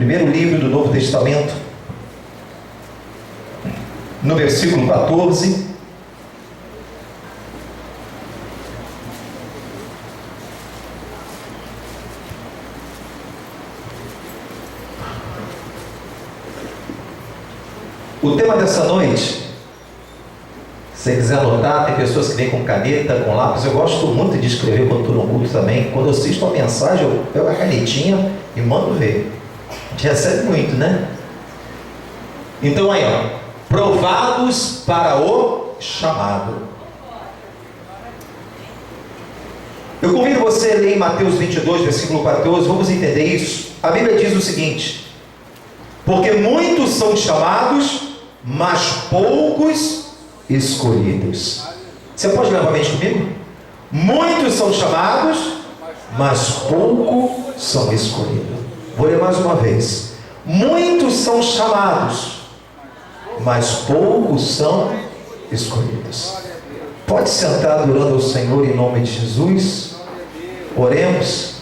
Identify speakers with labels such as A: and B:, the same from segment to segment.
A: primeiro livro do Novo Testamento, no versículo 14. O tema dessa noite, se você quiser anotar, tem pessoas que vêm com caneta, com lápis. Eu gosto muito de escrever quando estou no culto também. Quando eu assisto uma mensagem, eu pego a canetinha e mando ver. A gente recebe muito, né? Então aí, ó, provados para o chamado. Eu convido você a ler em Mateus 22, versículo 14. Vamos entender isso. A Bíblia diz o seguinte: porque muitos são chamados, mas poucos escolhidos. Você pode ler novamente comigo? Muitos são chamados, mas poucos são escolhidos. Vou ler mais uma vez. Muitos são chamados, mas poucos são escolhidos. Pode sentar adorando ao Senhor em nome de Jesus. Oremos.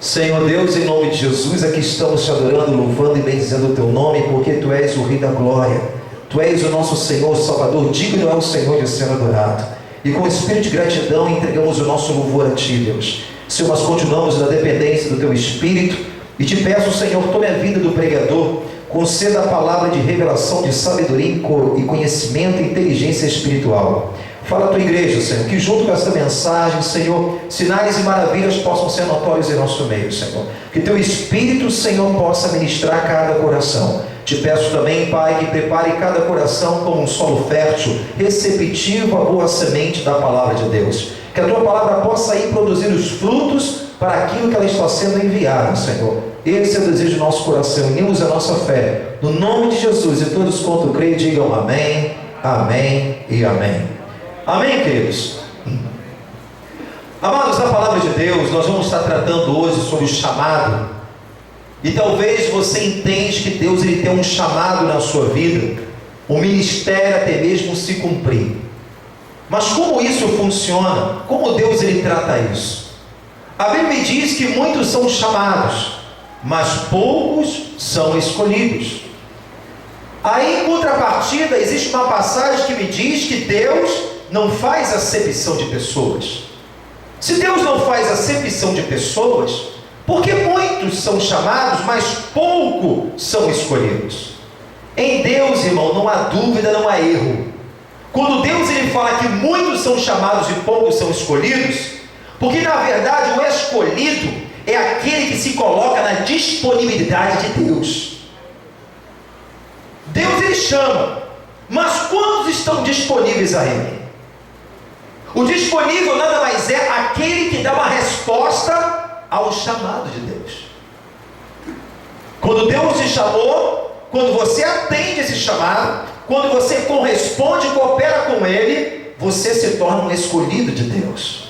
A: Senhor Deus, em nome de Jesus, aqui estamos te adorando, louvando e bendizendo o teu nome, porque tu és o Rei da Glória. Tu és o nosso Senhor, Salvador, digno é o Senhor de ser adorado. E com espírito de gratidão entregamos o nosso louvor a ti, Deus. Senhor, nós continuamos na dependência do teu Espírito e te peço, Senhor, tome a vida do pregador, conceda a palavra de revelação, de sabedoria e conhecimento e inteligência espiritual. Fala a tua igreja, Senhor, que junto com essa mensagem, Senhor, sinais e maravilhas possam ser notórios em nosso meio, Senhor. Que teu Espírito, Senhor, possa ministrar a cada coração. Te peço também, Pai, que prepare cada coração como um solo fértil, receptivo à boa semente da palavra de Deus. Que a tua palavra possa ir produzir os frutos para aquilo que ela está sendo enviada, Senhor. Esse é o desejo do nosso coração. Unimos a nossa fé no nome de Jesus, e todos quanto creem digam amém, amém e amém. Amém, queridos? Amados, na palavra de Deus, nós vamos estar tratando hoje sobre o chamado. E talvez você entenda que Deus ele tem um chamado na sua vida, um ministério até mesmo se cumprir. Mas como isso funciona? Como Deus ele trata isso? A Bíblia diz que muitos são chamados, mas poucos são escolhidos. Aí, em contrapartida, existe uma passagem que me diz que Deus não faz acepção de pessoas. Se Deus não faz acepção de pessoas, por que muitos são chamados, mas poucos são escolhidos? Em Deus, irmão, não há dúvida, não há erro. Quando Deus ele fala que muitos são chamados e poucos são escolhidos, porque na verdade o escolhido é aquele que se coloca na disponibilidade de Deus. Deus ele chama, mas quantos estão disponíveis a Ele? O disponível nada mais é aquele que dá uma resposta ao chamado de Deus. Quando Deus te chamou, quando você atende esse chamado, quando você corresponde e coopera com Ele, você se torna um escolhido de Deus.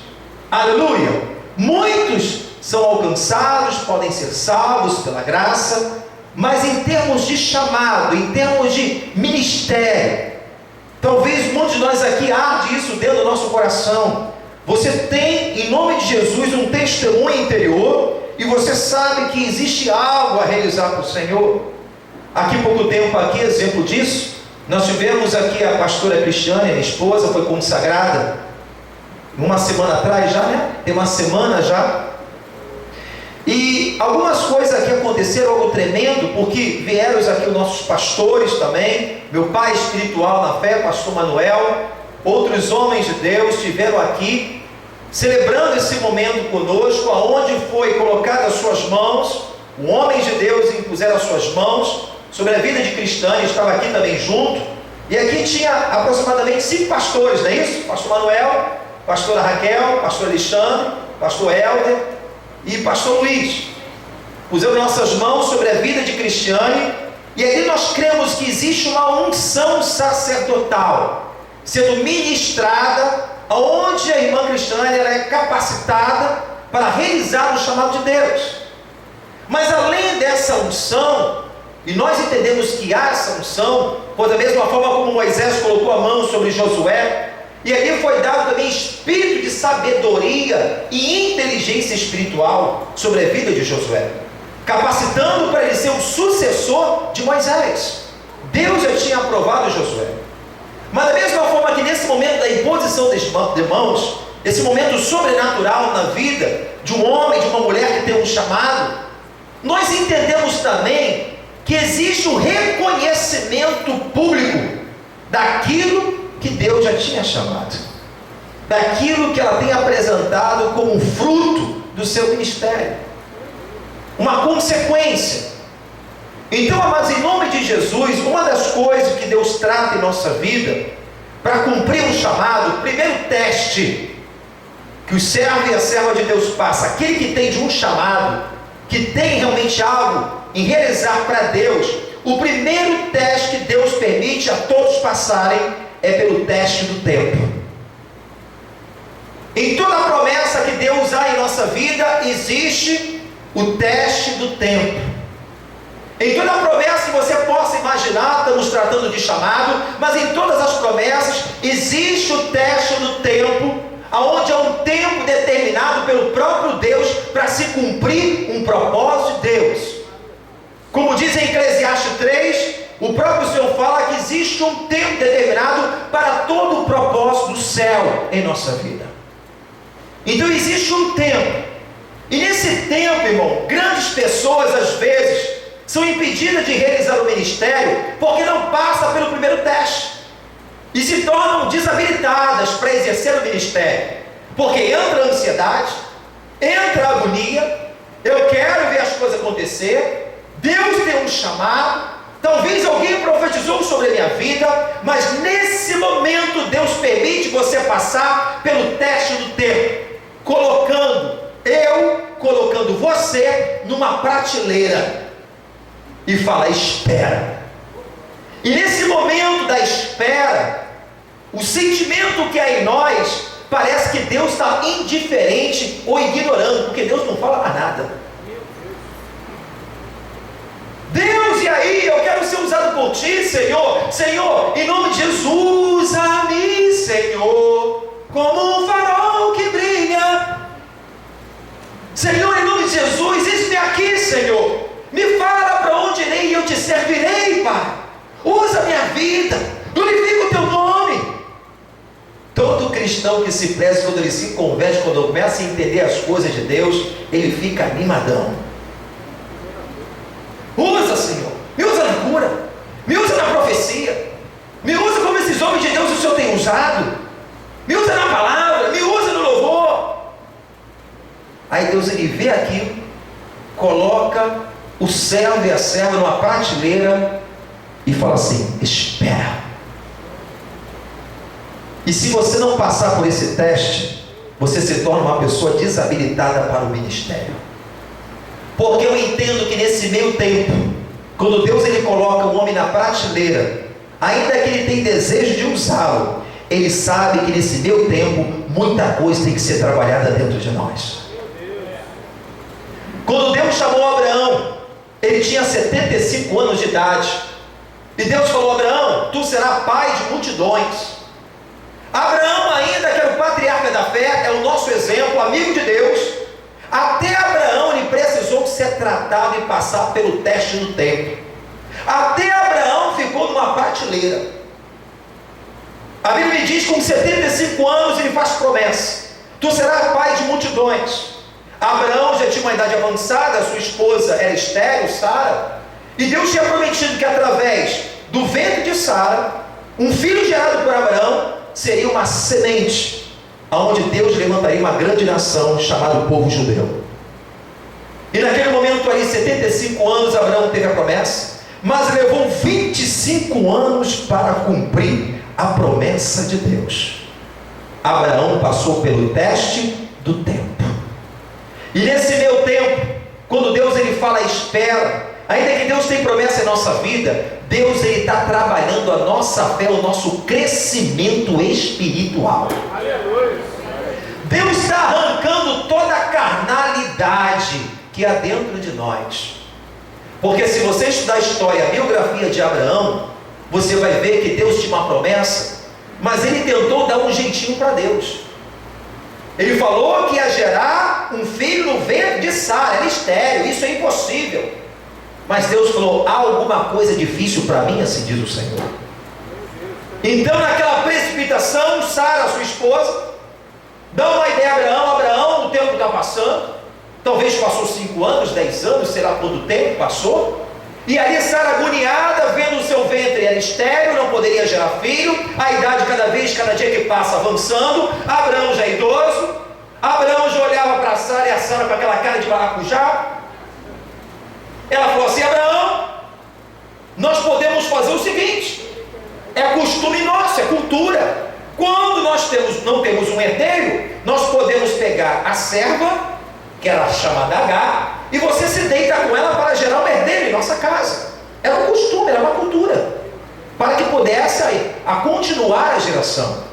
A: Aleluia! Muitos são alcançados, podem ser salvos pela graça, mas em termos de chamado, em termos de ministério, talvez muitos de nós aqui arde isso dentro do nosso coração. Você tem, em nome de Jesus, um testemunho interior, e você sabe que existe algo a realizar para o Senhor. Aqui pouco tempo, aqui, exemplo disso, nós tivemos aqui a pastora Cristiane, minha esposa, foi consagrada, uma semana atrás já, né? Tem uma semana já. E algumas coisas aqui aconteceram, algo tremendo, porque vieram aqui os nossos pastores também, meu pai espiritual na fé, pastor Manuel, outros homens de Deus estiveram aqui, celebrando esse momento conosco, aonde foi colocado as suas mãos, os homens de Deus impuseram as suas mãos sobre a vida de Cristiane, estava aqui também junto, e aqui tinha aproximadamente 5 pastores, não é isso? Pastor Manuel, pastora Raquel, pastor Alexandre, pastor Helder e pastor Luiz. Pusemos nossas mãos sobre a vida de Cristiane, e aí nós cremos que existe uma unção sacerdotal sendo ministrada, onde a irmã Cristiane ela é capacitada para realizar o chamado de Deus. Mas além dessa unção, e nós entendemos que há essa unção, pois da mesma forma como Moisés colocou a mão sobre Josué, e ali foi dado também espírito de sabedoria e inteligência espiritual sobre a vida de Josué. capacitando para ele ser o sucessor de Moisés. Deus já tinha aprovado Josué. Mas da mesma forma que nesse momento da imposição de mãos, esse momento sobrenatural na vida de um homem, de uma mulher que tem um chamado, nós entendemos também que existe o reconhecimento público daquilo que Deus já tinha chamado, daquilo que ela tem apresentado como fruto do seu ministério, uma consequência. Então, amados, em nome de Jesus, uma das coisas que Deus trata em nossa vida, para cumprir um chamado, o primeiro teste que o servo e a serva de Deus passa, aquele que tem de um chamado, que tem realmente algo em realizar para Deus, o primeiro teste que Deus permite a todos passarem é pelo teste do tempo. Em toda a promessa que Deus há em nossa vida, existe o teste do tempo. Em toda a promessa que você possa imaginar, estamos tratando de chamado, mas em todas as promessas, existe o teste do tempo, onde há um tempo determinado pelo próprio Deus para se cumprir um propósito de Deus. Como diz em Eclesiastes 3, o próprio Senhor fala que existe um tempo determinado para todo o propósito do céu em nossa vida. Então existe um tempo, e nesse tempo, irmão, grandes pessoas às vezes são impedidas de realizar o ministério porque não passam pelo primeiro teste e se tornam desabilitadas para exercer o ministério, porque entra a ansiedade, entra a agonia. Eu quero ver as coisas acontecer, Deus tem um chamado, talvez alguém profetizou sobre a minha vida, mas nesse momento Deus permite você passar pelo teste do tempo, colocando você numa prateleira e fala: espera. E nesse momento da espera, o sentimento que há em nós parece que Deus está indiferente ou ignorando, porque Deus não fala mais nada. Deus, e aí? Eu quero ser usado por Ti, Senhor. Senhor, em nome de Jesus, usa-me, Senhor, como um farol que brilha. Senhor, em nome de Jesus, eis-me aqui, Senhor. Me fala para onde irei e eu Te servirei, Pai. Usa a minha vida, glorifica o Teu nome. Todo cristão que se preze, quando ele se converte, quando começa a entender as coisas de Deus, ele fica animadão. Usa, Senhor, me usa na cura, me usa na profecia, me usa como esses homens de Deus o Senhor tem usado, me usa na palavra, me usa no louvor. Aí Deus, ele vê aquilo, coloca o servo e a serva numa prateleira e fala assim: espera. E se você não passar por esse teste, você se torna uma pessoa desabilitada para o ministério. Porque eu entendo que nesse meio tempo, quando Deus ele coloca o homem na prateleira, ainda que ele tenha desejo de usá-lo, ele sabe que nesse meio tempo muita coisa tem que ser trabalhada dentro de nós. Quando Deus chamou Abraão, ele tinha 75 anos de idade, e Deus falou: Abraão, tu serás pai de multidões. Abraão, ainda que era o patriarca da fé, é o nosso exemplo, amigo de Deus. Até Abraão ele precisou ser tratado e passar pelo teste do tempo. Até Abraão ficou numa prateleira. A Bíblia me diz que com 75 anos ele faz promessa: tu serás pai de multidões. Abraão já tinha uma idade avançada, sua esposa era estéril, Sara, e Deus tinha prometido que através do ventre de Sara, um filho gerado por Abraão seria uma semente, aonde Deus levantaria uma grande nação chamada povo judeu. E naquele momento ali, 75 anos, Abraão teve a promessa, mas levou 25 anos para cumprir a promessa de Deus. Abraão passou pelo teste do tempo. E nesse meio tempo, quando Deus ele fala espera, ainda que Deus tem promessa em nossa vida, Deus ele está trabalhando a nossa fé, o nosso crescimento espiritual. Deus está arrancando toda a carnalidade que há dentro de nós. Porque se você estudar a história, a biografia de Abraão, você vai ver que Deus tinha uma promessa, mas ele tentou dar um jeitinho para Deus. Ele falou que ia gerar um filho no ventre de Sara, era estéril, isso é impossível. Mas Deus falou: há alguma coisa difícil para mim, assim diz o Senhor. Então, naquela precipitação, Sara, sua esposa, dá uma ideia a Abraão. Abraão, o tempo está passando, talvez passou 5 anos, 10 anos, sei lá quanto tempo passou. E aí Sara, agoniada, vendo o seu ventre, era estéril, não poderia gerar filho, a idade cada dia que passa avançando, Abraão já é idoso, Abraão já olhava para Sara, e a Sara com aquela cara de maracujá. Ela falou assim: Abraão, nós podemos fazer o seguinte, é costume nosso, é cultura, quando nós não temos um herdeiro, nós podemos pegar a serva, que era chamada Agar, e você se deita com ela para gerar um herdeiro em nossa casa. Era um costume, era uma cultura, para que pudesse a continuar a geração.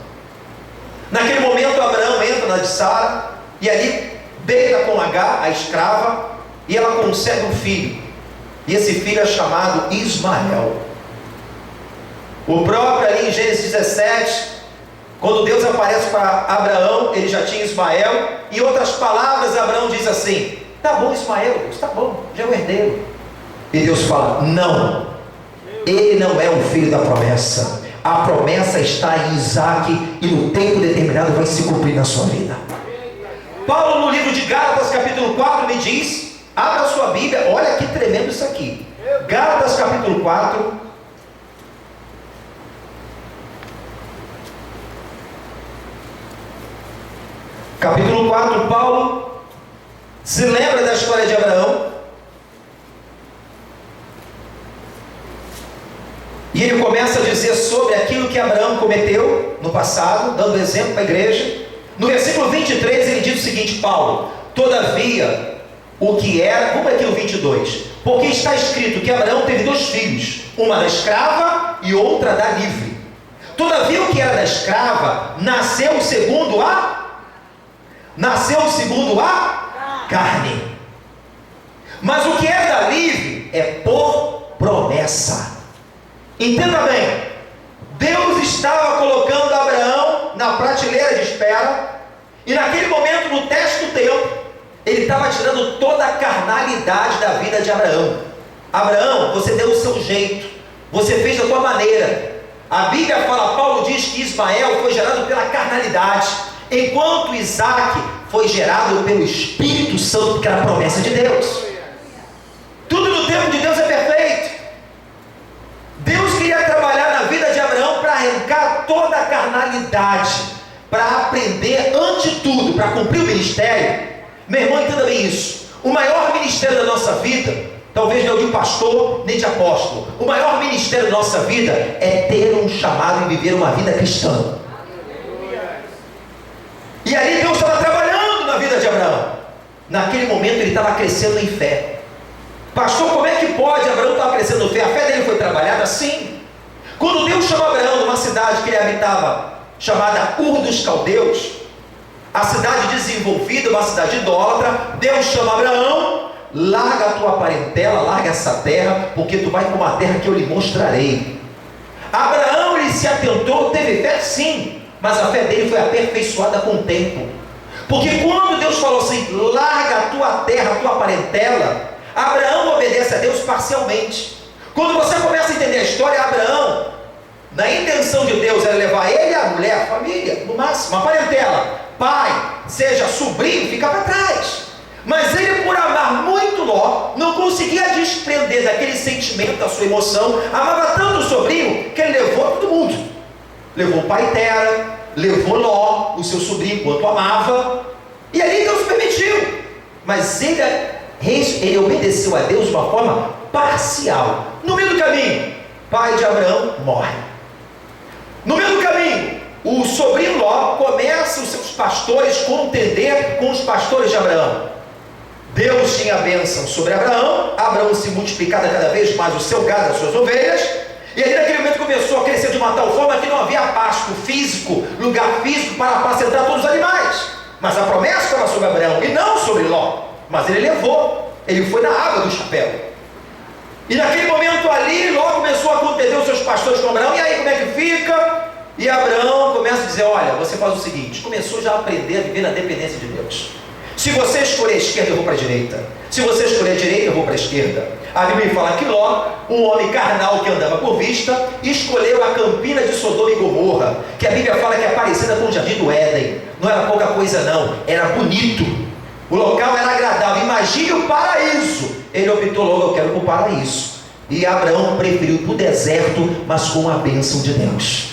A: Naquele momento Abraão entra na de Sara, e ali deita com Agar, a escrava, e ela concebe um filho, e esse filho é chamado Ismael. O próprio ali em Gênesis 17, quando Deus aparece para Abraão, ele já tinha Ismael. Em outras palavras, Abraão diz assim: tá bom Ismael, Deus, tá bom, já é o herdeiro. E Deus fala: não, ele não é o filho da promessa. A promessa está em Isaac, e no tempo determinado vai se cumprir na sua vida. Paulo, no livro de Gálatas capítulo 4, me diz, abra a sua Bíblia, olha que tremendo isso aqui. Gálatas capítulo 4, capítulo 4, Paulo se lembra da história de Abraão, e ele começa a dizer sobre aquilo que Abraão cometeu no passado, dando exemplo para a igreja. No versículo 23 ele diz o seguinte: Paulo, todavia, o que era, vamos aqui no 22, porque está escrito que Abraão teve 2 filhos, uma da escrava e outra da livre. Todavia, o que era da escrava nasceu segundo a carne, mas o que é da livre é por promessa. Entenda bem, Deus estava colocando Abraão na prateleira de espera, e naquele momento, no teste do tempo, ele estava tirando toda a carnalidade da vida de Abraão. Abraão, você deu o seu jeito, você fez da tua maneira. A Bíblia fala, Paulo diz que Ismael foi gerado pela carnalidade, enquanto Isaac foi gerado pelo Espírito Santo, que era a promessa de Deus. Tudo no tempo de Deus é perfeito. Deus queria trabalhar na vida de Abraão para arrancar toda a carnalidade, para aprender ante tudo, para cumprir o ministério. Meu irmão, entenda bem isso. O maior ministério da nossa vida, talvez não de pastor, nem de apóstolo. O maior ministério da nossa vida é ter um chamado e viver uma vida cristã. E aí Deus estava trabalhando na vida de Abraão. Naquele momento ele estava crescendo em fé. Pastor, como é que pode? Abraão estava crescendo em fé. A fé dele foi trabalhada assim. Quando Deus chamou Abraão numa cidade que ele habitava, chamada Ur dos Caldeus, a cidade desenvolvida, uma cidade idólatra, Deus chama Abraão: larga a tua parentela, larga essa terra, porque tu vai para uma terra que eu lhe mostrarei. Abraão, ele se atentou, teve fé sim, mas a fé dele foi aperfeiçoada com o tempo. Porque quando Deus falou assim: larga a tua terra, a tua parentela, Abraão obedece a Deus parcialmente. Quando você começa a entender a história, Abraão, na intenção de Deus, era levar ele, a mulher, a família, no máximo, a parentela, pai, seja sobrinho, fica para trás. Mas ele, por amar muito Ló, não conseguia desprender daquele sentimento, da sua emoção. Amava tanto o sobrinho, que ele levou todo mundo. Levou o pai Tera, levou Ló, o seu sobrinho, quanto amava. E ali Deus permitiu. Mas ele obedeceu a Deus de uma forma parcial. No meio do caminho, pai de Abraão morre. No meio do caminho, o sobrinho Ló começa os seus pastores contender com os pastores de Abraão. Deus tinha a bênção sobre Abraão, Abraão se multiplicava cada vez mais o seu gado, as suas ovelhas, e aí naquele momento começou a crescer de uma tal forma que não havia pasto físico, lugar físico para apacentar todos os animais. Mas a promessa estava sobre Abraão e não sobre Ló. Mas ele levou, ele foi na água do chapéu. E naquele momento ali, Ló começou a contender os seus pastores com Abraão. E aí como é que fica? E Abraão começa a dizer: olha, você faz o seguinte, começou já a aprender a viver na dependência de Deus. Se você escolher a esquerda, eu vou para a direita. Se você escolher a direita, eu vou para a esquerda. A Bíblia fala que Ló, um homem carnal que andava por vista, escolheu a campina de Sodoma e Gomorra, que a Bíblia fala que é parecida com o jardim do Éden. Não era pouca coisa não, era bonito. O local era agradável. Imagine o paraíso. Ele optou logo: eu quero para o paraíso. E Abraão preferiu para o deserto, mas com a bênção de Deus.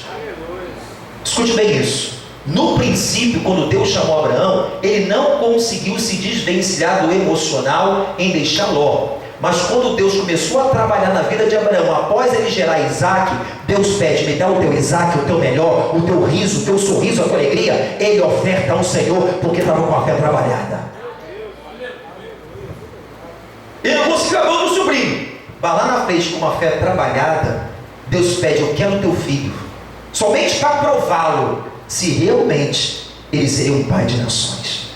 A: Escute bem isso. No princípio, quando Deus chamou Abraão, ele não conseguiu se desvencilhar do emocional em deixar Ló. Mas quando Deus começou a trabalhar na vida de Abraão, após ele gerar Isaac, Deus pede: me dá o teu Isaac, o teu melhor, o teu riso, o teu sorriso, a tua alegria. Ele oferta ao Senhor, porque estava com a fé trabalhada. Ele não conseguiu a mão do sobrinho. Vai lá na frente com uma fé trabalhada. Deus pede: eu quero o teu filho, somente para prová-lo se realmente ele seria um pai de nações.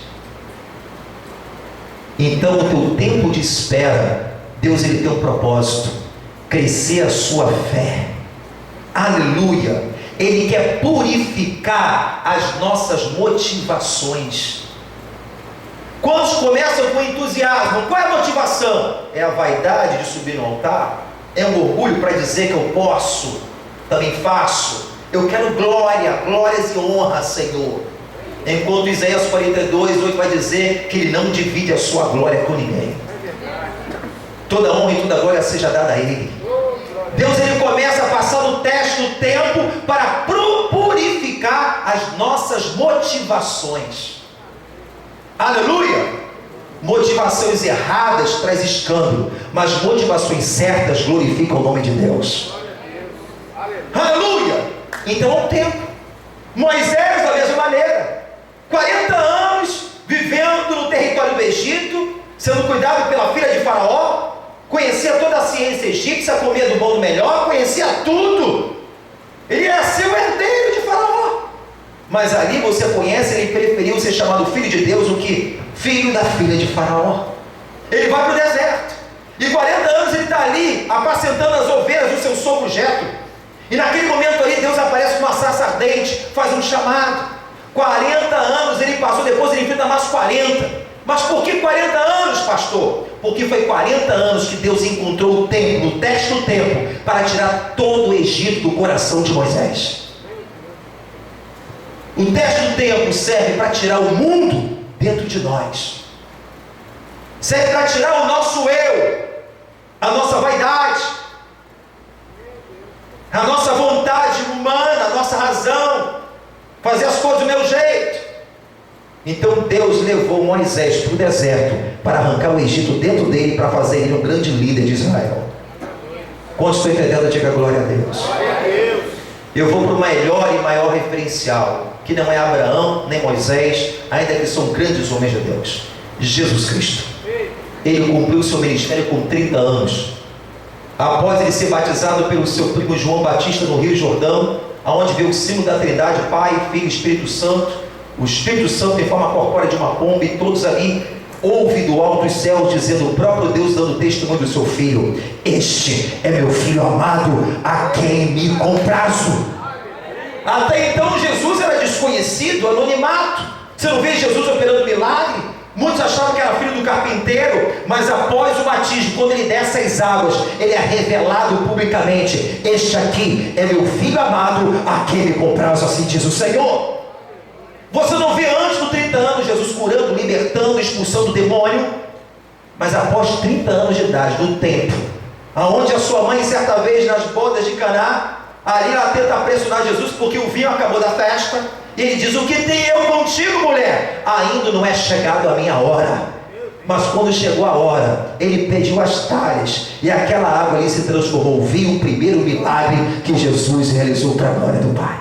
A: Então o teu tempo de espera, Deus ele tem um propósito: crescer a sua fé. Aleluia. Ele quer purificar as nossas motivações. Quantos começam com entusiasmo? Qual é a motivação? É a vaidade de subir no altar? É um orgulho para dizer que eu posso, também faço? Eu quero glória, glórias e honra, Senhor. Enquanto Isaías 42:8 vai dizer que ele não divide a sua glória com ninguém. Toda honra e toda glória seja dada a Ele. Deus ele começa a passar no teste do tempo para purificar as nossas motivações. Aleluia! Motivações erradas traz escândalo, mas motivações certas glorificam o nome de Deus. Aleluia! Então é um tempo. Moisés da mesma maneira, 40 anos vivendo no território do Egito, sendo cuidado pela filha de Faraó, conhecia toda a ciência egípcia, comia do bom do melhor, conhecia tudo. Ele ia ser o herdeiro de Faraó. Mas ali você conhece, ele preferiu ser chamado filho de Deus do que filho da filha de Faraó. Ele vai para o deserto, e 40 anos ele está ali apacentando as ovelhas do seu sogro Jetro. E naquele momento ali Deus aparece com uma sarça ardente, faz um chamado. 40 anos ele passou, depois ele enfrenta mais 40. Mas por que 40 anos, pastor? Porque foi 40 anos que Deus encontrou o tempo, o teste do tempo, para tirar todo o Egito do coração de Moisés. O teste do tempo serve para tirar o mundo dentro de nós. Serve para tirar o nosso eu, a nossa vaidade, a nossa vontade humana, a nossa razão, fazer as coisas do meu jeito. Então Deus levou Moisés para o deserto para arrancar o Egito dentro dele, para fazer ele um grande líder de Israel. Quando estou entendendo, diga glória a Deus. Eu vou para o melhor e maior referencial, que não é Abraão nem Moisés, ainda que são grandes homens de Deus. Jesus Cristo. Ele cumpriu o seu ministério com 30 anos. Após ele ser batizado pelo seu primo João Batista no Rio Jordão, aonde veio o símbolo da Trindade, Pai, Filho e Espírito Santo. O Espírito Santo em forma corpórea de uma pomba, e todos ali ouvem do alto dos céus, dizendo: o próprio Deus dando testemunho do seu Filho: este é meu Filho amado, a quem me comprazo. Até então Jesus era desconhecido, anonimato. Você não vê Jesus operando milagre? Muitos achavam que era filho do carpinteiro, mas após o batismo, quando ele desce as águas, ele é revelado publicamente: este aqui é meu Filho amado, a quem me comprazo, assim diz o Senhor. Você não vê antes dos 30 anos Jesus curando, libertando, expulsando o demônio, mas após 30 anos de idade, no tempo, aonde a sua mãe certa vez nas bodas de Caná, ali ela tenta pressionar Jesus porque o vinho acabou da festa, e ele diz: o que tem eu contigo, mulher? Ainda não é chegado a minha hora. Mas quando chegou a hora, ele pediu as talhas, e aquela água ali se transformou. Viu o primeiro milagre que Jesus realizou para a glória do Pai.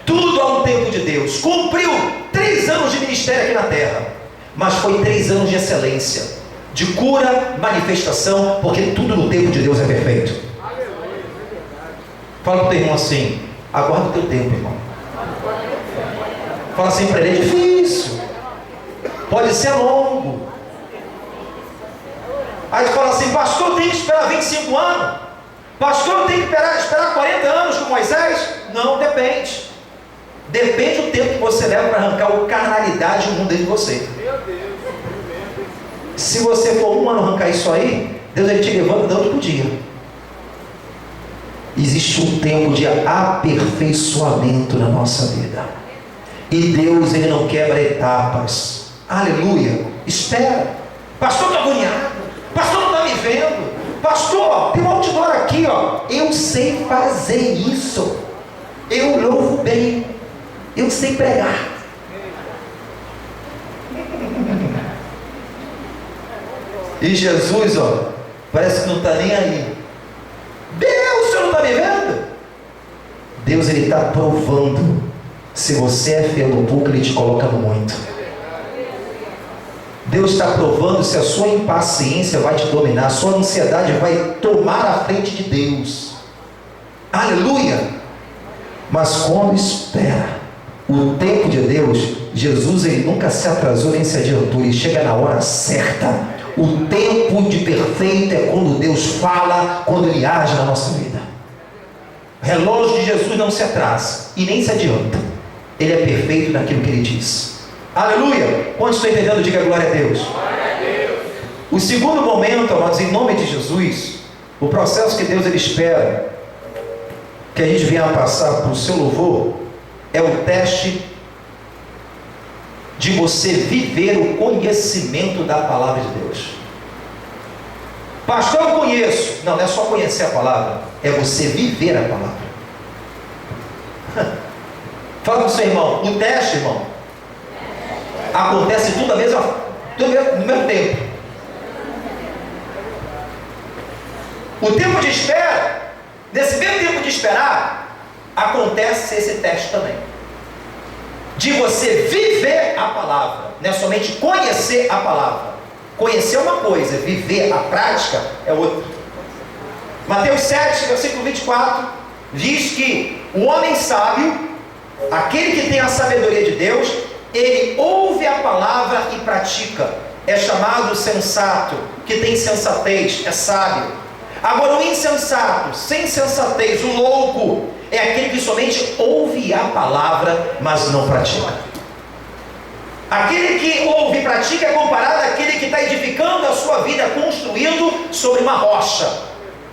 A: Tudo há um tempo de Deus. Cumpriu 3 anos de ministério aqui na terra, mas foi 3 anos de excelência, de cura, manifestação, porque tudo no tempo de Deus é perfeito. Fala para o teu irmão assim: aguarda o teu tempo, irmão. Fala assim para ele: é difícil, pode ser longo. Aí fala assim: pastor, tem que esperar 25 anos. Pastor, eu tenho que esperar 40 anos com Moisés? Não, depende. Depende do tempo que você leva para arrancar a carnalidade do mundo dentro de você.
B: Meu Deus.
A: Se você for um ano arrancar isso aí, Deus ele te levanta dando por dia. Existe um tempo de aperfeiçoamento na nossa vida. E Deus ele não quebra etapas. Aleluia. Espera. Pastor, estou agoniado. Pastor, não está me vendo. Pastor, tem um outdoor aqui, ó. Eu sei fazer isso. Eu louvo bem. Eu sei pregar. E Jesus, ó, parece que não está nem aí. Deus, o senhor não está me vendo? Deus ele está provando. Se você é fiel no pouco, ele te coloca no muito. Deus está provando se a sua impaciência vai te dominar, a sua ansiedade vai tomar a frente de Deus. Aleluia! Mas quando espera o tempo de Deus, Jesus ele nunca se atrasou nem se adiantou, ele chega na hora certa. O tempo de perfeito é quando Deus fala, quando ele age na nossa vida. O relógio de Jesus não se atrasa e nem se adianta. Ele é perfeito naquilo que ele diz. Aleluia! Quando estou entendendo, diga glória a Deus.
B: Glória a Deus.
A: O segundo momento, amados, em nome de Jesus, o processo que Deus ele espera que a gente venha a passar para o seu louvor é o teste de você viver o conhecimento da palavra de Deus. Pastor, eu conheço. Não é só conhecer a palavra, é você viver a palavra. Fala para o seu irmão, o teste, irmão, acontece tudo no mesmo tempo. O tempo de espera, nesse mesmo tempo de esperar, acontece esse teste também. De você viver a palavra, não é somente conhecer a palavra. Conhecer é uma coisa, viver a prática é outra. Mateus 7, versículo 24, diz que o homem sábio, aquele que tem a sabedoria de Deus, ele ouve a palavra e pratica. É chamado sensato, que tem sensatez, é sábio. Agora o insensato, sem sensatez, o louco, é aquele que somente ouve a palavra, mas não pratica. Aquele que ouve e pratica é comparado àquele que está edificando a sua vida, construindo sobre uma rocha.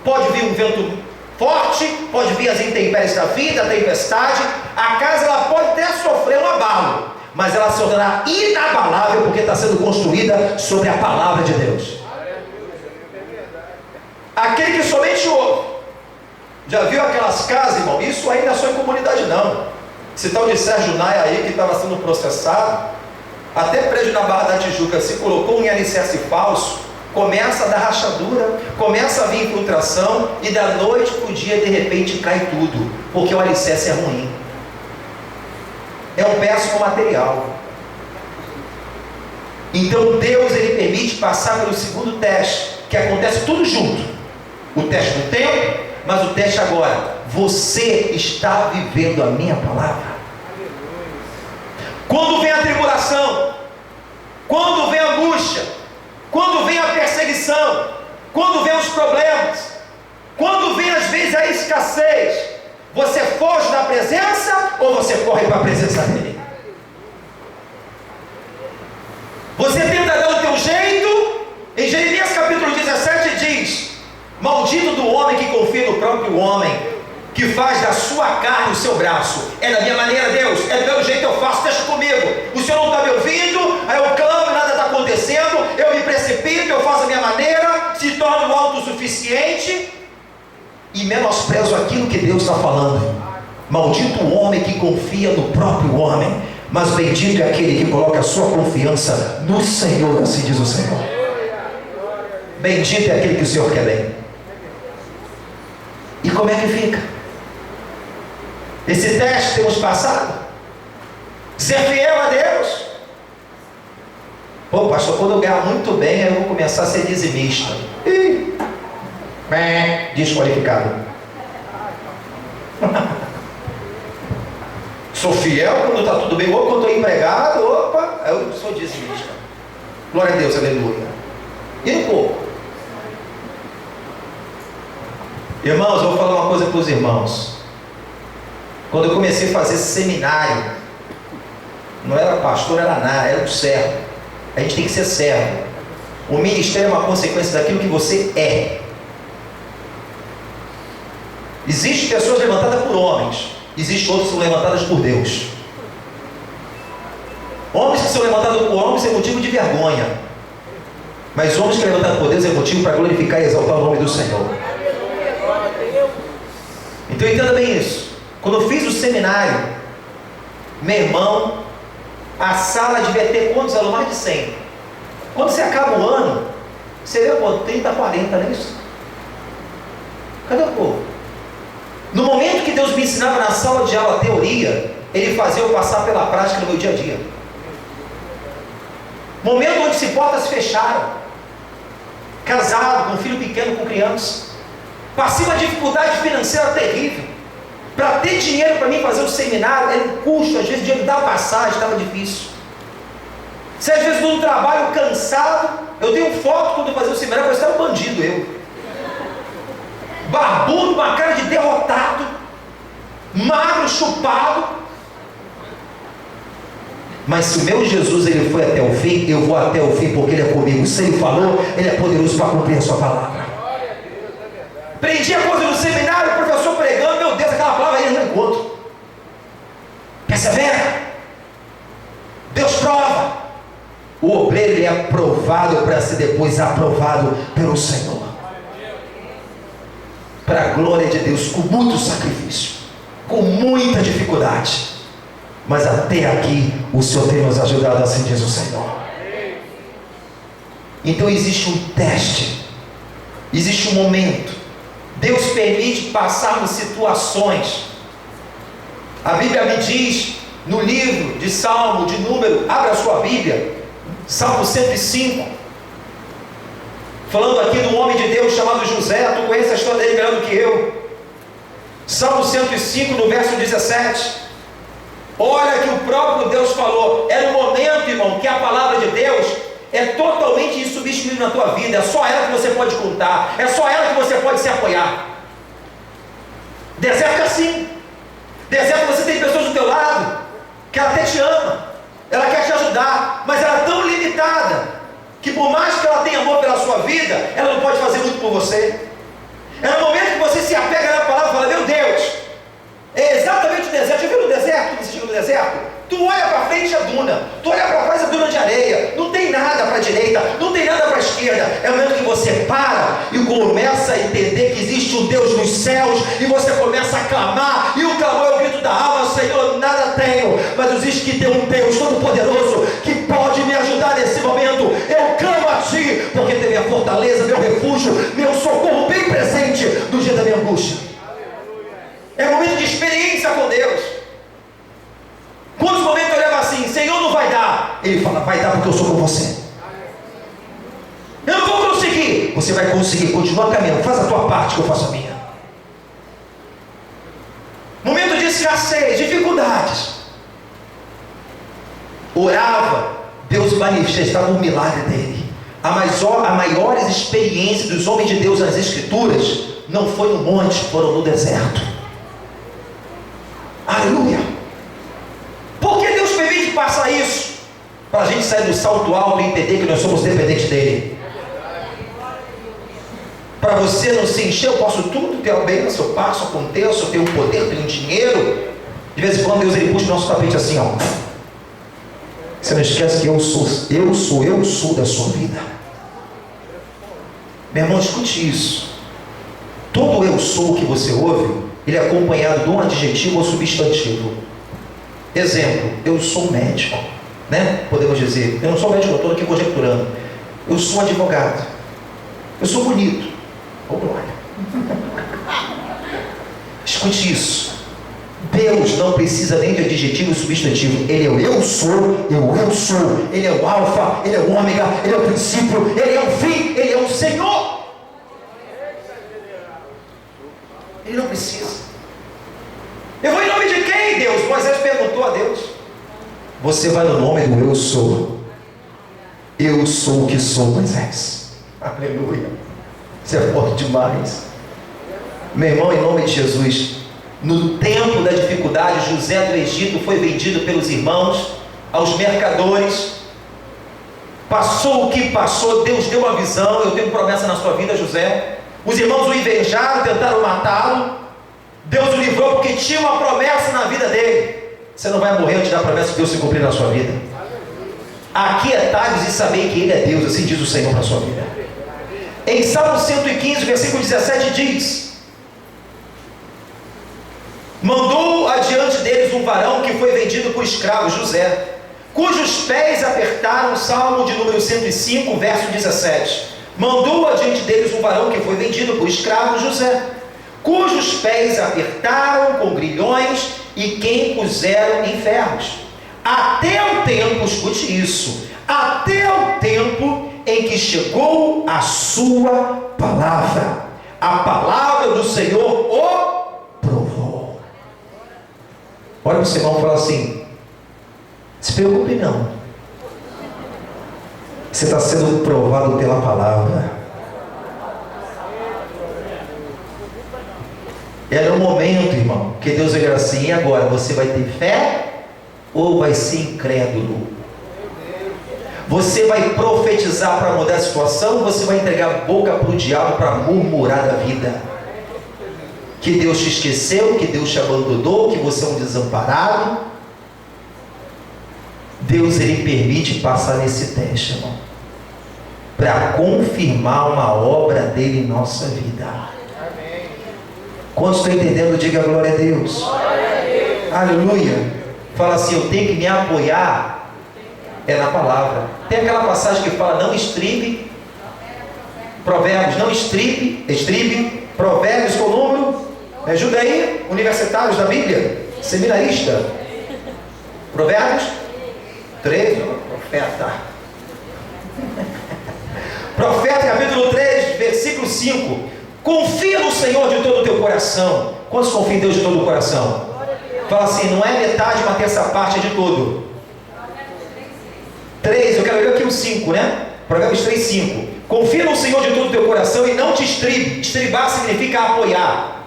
A: Pode vir um vento forte, pode vir as intempéries da vida, a tempestade, a casa ela pode até sofrer um abalo, mas ela se tornará inabalável porque está sendo construída sobre a palavra de Deus. Aquele que somente ouve. Já viu aquelas casas, irmão? Isso aí não é só em comunidade não. Esse tal de Sérgio Naia aí que estava sendo processado, até prédio na Barra da Tijuca se colocou um alicerce falso, começa a dar rachadura, começa a vir infiltração e da noite para o dia de repente cai tudo, porque o alicerce é ruim. É um péssimo material. Então Deus ele permite passar pelo segundo teste, que acontece tudo junto. O teste do tempo, mas o teste agora. Você está vivendo a minha palavra? Quando vem a tribulação, quando vem a angústia, quando vem a perseguição, quando vem os problemas, quando vem às vezes a escassez, você foge da presença ou você corre para a presença dele? Você tenta dar o teu jeito. Em Jeremias capítulo 17 diz: maldito do homem que confia no próprio homem, que faz da sua carne o seu braço. É da minha maneira, Deus, é do meu jeito eu faço, deixa comigo. O Senhor não está me ouvindo, aí eu clamo e nada está acontecendo, eu me precipito, eu faço a minha maneira, se torno autossuficiente e menosprezo aquilo que Deus está falando. Maldito o homem que confia no próprio homem, mas bendito é aquele que coloca a sua confiança no Senhor, assim diz o Senhor. Bendito é aquele que o Senhor quer bem. E como é que fica? Esse teste temos passado? Ser fiel a Deus? Pô, pastor, quando eu ganhar muito bem, eu vou começar a ser dizimista. Ih, desqualificado. Sou fiel quando está tudo bem, ou quando estou empregado, opa, eu sou dizimista. Glória a Deus, aleluia. E no pouco? Irmãos, eu vou falar uma coisa para os irmãos. Quando eu comecei a fazer esse seminário, não era pastor, era nada, era um servo. A gente tem que ser servo. O ministério é uma consequência daquilo que você é. Existem pessoas levantadas por homens, existem outras que são levantadas por Deus. Homens que são levantados por homens é motivo de vergonha, mas homens que são levantados por Deus é motivo para glorificar e exaltar o nome do Senhor. Então entenda bem isso. Quando eu fiz o seminário, meu irmão, a sala devia ter quantos alunos? Mais de 100. Quando você acaba o ano, você vê, pô, 30, 40, não é isso? Cadê o povo? No momento que Deus me ensinava na sala de aula a teoria, Ele fazia eu passar pela prática no meu dia a dia. Momento onde se portas fecharam, casado, com filho pequeno, com criança, passei uma dificuldade financeira terrível. Para ter dinheiro para mim fazer o seminário, era um custo, às vezes o dinheiro da passagem estava difícil. Se às vezes no trabalho cansado, eu tenho foto quando eu fazia o seminário, parecia um bandido eu. Barbudo, uma cara de derrotado, magro, chupado. Mas se o meu Jesus ele foi até o fim, eu vou até o fim porque Ele é comigo. Se Ele falou, Ele é poderoso para cumprir a sua palavra. Aprendi a coisa no seminário, o professor pregando, meu Deus, aquela palavra aí eu não encontro. Persevera. Deus prova. O obreiro ele é aprovado para ser depois aprovado pelo Senhor. Para a glória de Deus, com muito sacrifício, com muita dificuldade. Mas até aqui o Senhor tem nos ajudado, assim diz o Senhor. Então existe um teste, existe um momento. Deus permite passarmos situações. A Bíblia me diz no livro de Salmo, de Número, abra a sua Bíblia, Salmo 105, falando aqui de um homem de Deus chamado José. Tu conhece a história dele melhor do que eu. Salmo 105, no verso 17. Olha que o próprio Deus falou. Era um momento, irmão, que a palavra de Deus é totalmente insubstituível na tua vida. É só ela que você pode contar, é só ela que você pode se apoiar. Deserto é assim. Deserto você tem pessoas do teu lado que ela até te ama, ela quer te ajudar, mas ela é tão limitada que por mais que ela tenha amor pela sua vida, ela não pode fazer muito por você. É no momento que você se apega na palavra e fala: meu Deus, é exatamente o deserto. Já viu no deserto? Você chega no deserto, tu olha para frente, a duna, tu olha para trás, a duna de areia, não tem nada para a direita, não tem nada para a esquerda. É o momento que você para e começa a entender que existe um Deus nos céus, e você começa a clamar, e o clamor é o grito da alma: Senhor, nada tenho, mas existe que tem um Deus todo-poderoso que pode me ajudar nesse momento. Eu clamo a Ti, porque Tu é minha fortaleza, meu refúgio, meu socorro bem presente no dia da minha angústia. É um momento de experiência com Deus. Quantos momentos eu levo assim: Senhor, não vai dar. Ele fala: vai dar porque eu sou com você. Eu não vou conseguir. Você vai conseguir, continua caminhando, faz a tua parte que eu faço a minha. Momento de escassez, dificuldades. Orava, Deus manifestava o milagre dele. A maiores experiências dos homens de Deus nas Escrituras não foi no monte, foram no deserto. Aleluia. Por que Deus permite passar isso? Para a gente sair do salto alto e entender que nós somos dependentes dele. Para você não se encher: eu posso tudo, tenho a bênção, eu passo, aconteço, eu tenho poder, tenho dinheiro. De vez em quando Deus ele puxa o nosso tapete assim, ó. Você não esquece que eu sou da sua vida. Meu irmão, escute isso. Todo eu sou que você ouve, ele é acompanhado de um adjetivo ou substantivo. Exemplo: eu sou médico, né? Podemos dizer, eu não sou médico, eu estou aqui conjecturando. Eu sou advogado, eu sou bonito. Oh, glória. Escute isso. Deus não precisa nem de adjetivo e substantivo. Ele é o eu sou, Ele é o alfa, Ele é o ômega, Ele é o princípio, Ele é o fim, Ele é o Senhor. Ele não precisa. Eu vou em nome de quem, Deus? Moisés perguntou a Deus. Você vai no nome do eu sou. Eu sou o que sou, Moisés. Aleluia. Você é forte demais. Meu irmão, em nome de Jesus, no tempo da dificuldade, José do Egito foi vendido pelos irmãos aos mercadores. Passou o que passou, Deus deu uma visão. Eu tenho promessa na sua vida, José. Os irmãos o invejaram, tentaram matá-lo. Deus o livrou porque tinha uma promessa na vida dele. Você não vai morrer antes da promessa de Deus se cumprir na sua vida. Aquietai-vos e sabei que Ele é Deus, assim diz o Senhor para a sua vida. Em Salmo 115, versículo 17 diz: mandou adiante deles um varão que foi vendido por escravos, José, cujos pés apertaram. Salmo de número 105, verso 17. Mandou adiante deles um varão que foi vendido por escravos, José, cujos pés apertaram com grilhões e quem puseram em ferros. Até o tempo, escute isso, até o tempo em que chegou a sua palavra. A palavra do Senhor o provou. Olha para o seu irmão e fala assim: se preocupe não, você está sendo provado pela palavra. Era um momento, irmão, que Deus vai dizer assim: e agora, você vai ter fé ou vai ser incrédulo? Você vai profetizar para mudar a situação, ou você vai entregar a boca para o diabo para murmurar da vida? Que Deus te esqueceu, que Deus te abandonou, que você é um desamparado. Deus, Ele permite passar nesse teste, irmão, para confirmar uma obra dele em nossa vida. Quantos estão entendendo? Diga glória a Deus. Glória a Deus. Aleluia. Fala assim: eu tenho que me apoiar na palavra. Tem aquela passagem que fala: não estribe Provérbios, não estribe Provérbios, com o número, me ajuda aí, universitários da Bíblia, seminarista. Provérbios 3, profeta. Profeta, capítulo 3, versículo 5. Confia no Senhor de todo o teu coração. Quantos confiam em Deus de todo o coração? Fala assim: não é metade, uma terça parte, é de todo. 3, eu quero ler aqui o 5, né? Provérbios 3, 5. Confia no Senhor de todo o teu coração e não te estribe. Estribar significa apoiar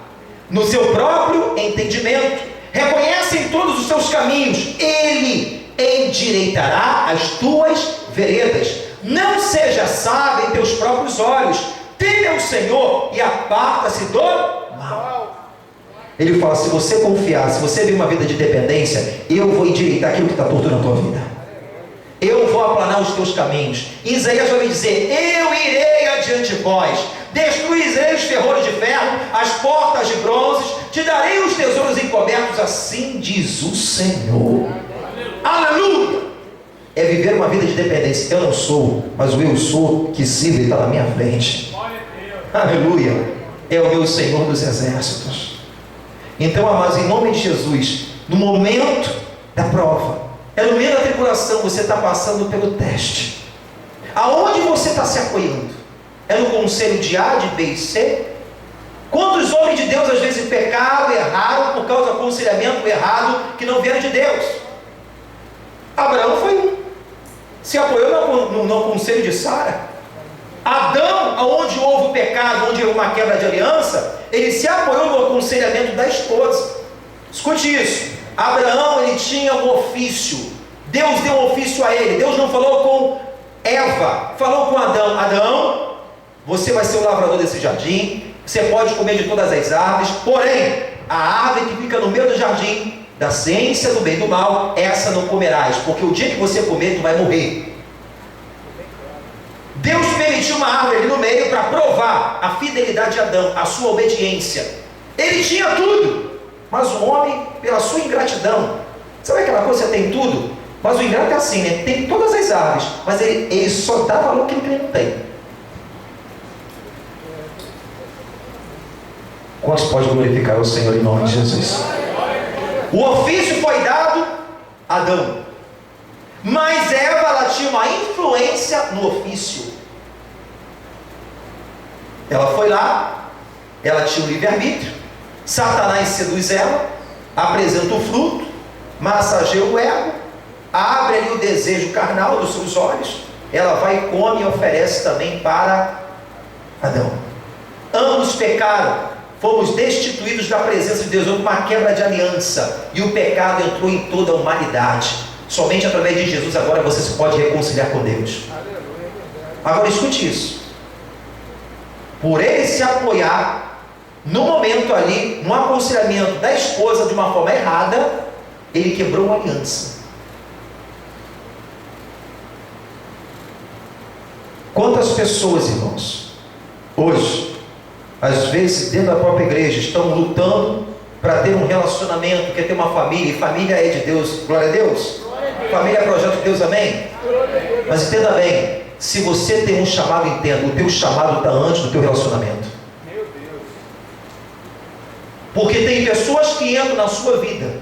A: no seu próprio entendimento. Reconhece em todos os teus caminhos, Ele endireitará as tuas veredas. Não seja sábio em teus próprios olhos. Teme ao Senhor e aparta-se do mal. Ele fala: se você confiar, se você viver uma vida de dependência, eu vou endireitar aquilo que está torto na tua vida. Eu vou aplanar os teus caminhos. Isaías vai dizer: eu irei adiante de vós, destruirei os ferrolhos de ferro, as portas de bronze, te darei os tesouros encobertos, assim diz o Senhor. Aleluia! É viver uma vida de dependência. Eu não sou, mas o eu sou que sirvo e está na minha frente. Aleluia! É o meu Senhor dos exércitos. Então, amados, em nome de Jesus, no momento da prova, no meio da tribulação, você está passando pelo teste. Aonde você está se apoiando? É no conselho de A, de B e C? Quantos homens de Deus às vezes pecaram, erraram por causa do aconselhamento errado que não vieram de Deus? Abraão foi um. Se apoiou no conselho de Sara. Adão, onde houve o pecado, onde houve uma quebra de aliança, ele se apoiou no aconselhamento da esposa. Escute isso: Abraão, ele tinha um ofício. Deus deu um ofício a ele. Deus não falou com Eva, falou com Adão: Adão, você vai ser o lavrador desse jardim, você pode comer de todas as árvores, porém, a árvore que fica no meio do jardim, da ciência do bem e do mal, essa não comerás, porque o dia que você comer, tu vai morrer. Deus permitiu uma árvore ali no meio para provar a fidelidade de Adão, a sua obediência. Ele tinha tudo, mas o homem, pela sua ingratidão, sabe aquela coisa, você tem tudo, mas o ingrato é assim, né? Tem todas as árvores, mas ele só dá valor que ele não tem. Quantos pode glorificar o Senhor em nome de Jesus? O ofício foi dado a Adão, mas Eva, ela tinha uma influência no ofício. Ela foi lá, ela tinha o livre-arbítrio. Satanás seduz ela, apresenta o fruto, massageia o ego, abre ali o desejo carnal dos seus olhos. Ela vai e come e oferece também para Adão. Ambos pecaram. fomos destituídos da presença de Deus, houve uma quebra de aliança, e o pecado entrou em toda a humanidade. Somente através de Jesus agora você se pode reconciliar com Deus. Agora escute isso. Por ele se apoiar no momento ali, no aconselhamento da esposa de uma forma errada, ele quebrou uma aliança. Quantas pessoas, irmãos, hoje, às vezes dentro da própria igreja, estão lutando para ter um relacionamento, quer ter uma família, e família é de Deus, glória a Deus. Família é projeto de Deus, amém? Mas entenda bem, se você tem um chamado, entenda, o teu chamado está antes do teu relacionamento. Porque tem pessoas que entram na sua vida,